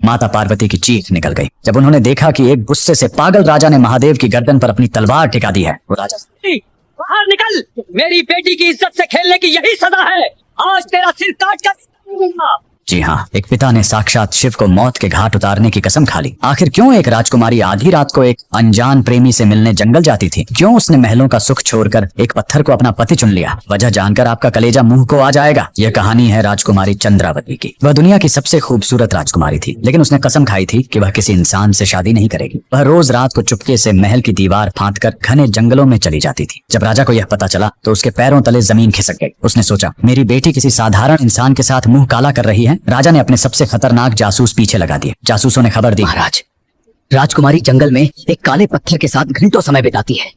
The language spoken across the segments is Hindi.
माता पार्वती की चीख निकल गई जब उन्होंने देखा कि एक गुस्से से पागल राजा ने महादेव की गर्दन पर अपनी तलवार टिका दी है। वो राजा बाहर निकल, मेरी बेटी की इज्जत से खेलने की यही सजा है। आज तेरा सिर काट कर। जी हाँ, एक पिता ने साक्षात शिव को मौत के घाट उतारने की कसम खा ली। आखिर क्यों एक राजकुमारी आधी रात को एक अनजान प्रेमी से मिलने जंगल जाती थी? क्यों उसने महलों का सुख छोड़कर एक पत्थर को अपना पति चुन लिया? वजह जानकर आपका कलेजा मुंह को आ जाएगा। यह कहानी है राजकुमारी चंद्रावती की। वह दुनिया की सबसे खूबसूरत राजकुमारी थी, लेकिन उसने कसम खाई थी कि वह किसी इंसान से शादी नहीं करेगी। वह रोज रात को चुपके से महल की दीवार फांदकर घने जंगलों में चली जाती थी। जब राजा को यह पता चला तो उसके पैरों तले जमीन खिसक गई। उसने सोचा, मेरी बेटी किसी साधारण इंसान के साथ मुंह काला कर रही है। राजा ने अपने सबसे खतरनाक जासूस पीछे लगा दिए। जासूसों ने खबर दी, महाराज, राजकुमारी जंगल में एक काले पत्थर के साथ घंटों समय बिताती है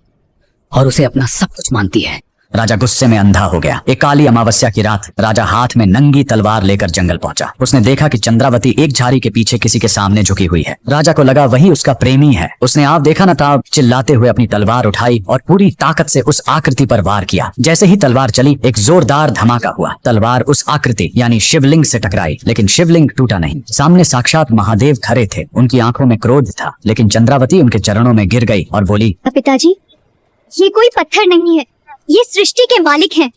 और उसे अपना सब कुछ मानती है। राजा गुस्से में अंधा हो गया। एक काली अमावस्या की रात राजा हाथ में नंगी तलवार लेकर जंगल पहुंचा। उसने देखा कि चंद्रावती एक झाड़ी के पीछे किसी के सामने झुकी हुई है। राजा को लगा वही उसका प्रेमी है। उसने आप देखा न था चिल्लाते हुए अपनी तलवार उठाई और पूरी ताकत से उस आकृति पर वार किया। जैसे ही तलवार चली, एक जोरदार धमाका हुआ। तलवार उस आकृति यानी शिवलिंग से टकराई, लेकिन शिवलिंग टूटा नहीं। सामने साक्षात महादेव खड़े थे। उनकी आंखों में क्रोध था, लेकिन चंद्रावती उनके चरणों में गिर गई और बोली, पिताजी, ये कोई पत्थर नहीं है, ये सृष्टि के मालिक हैं।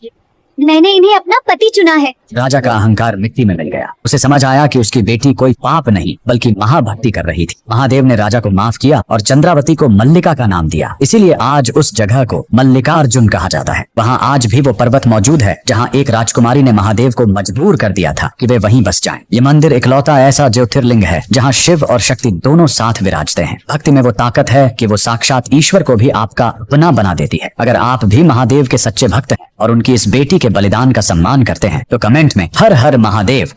मैंने इन्हें अपना पति चुना है। राजा का अहंकार मिट्टी में मिल गया। उसे समझ आया कि उसकी बेटी कोई पाप नहीं बल्कि महाभक्ति कर रही थी। महादेव ने राजा को माफ किया और चंद्रावती को मल्लिका का नाम दिया। इसीलिए आज उस जगह को मल्लिकार्जुन कहा जाता है। वहाँ आज भी वो पर्वत मौजूद है जहाँ एक राजकुमारी ने महादेव को मजबूर कर दिया था कि वे वहीं बस जाएं। ये मंदिर इकलौता ऐसा ज्योतिर्लिंग है जहाँ शिव और शक्ति दोनों साथ विराजते हैं। भक्ति में वो ताकत है कि वो साक्षात ईश्वर को भी आपका अपना बना देती है। अगर आप भी महादेव के सच्चे भक्त हैं और उनकी इस बेटी के बलिदान का सम्मान करते हैं तो कमेंट में हर हर महादेव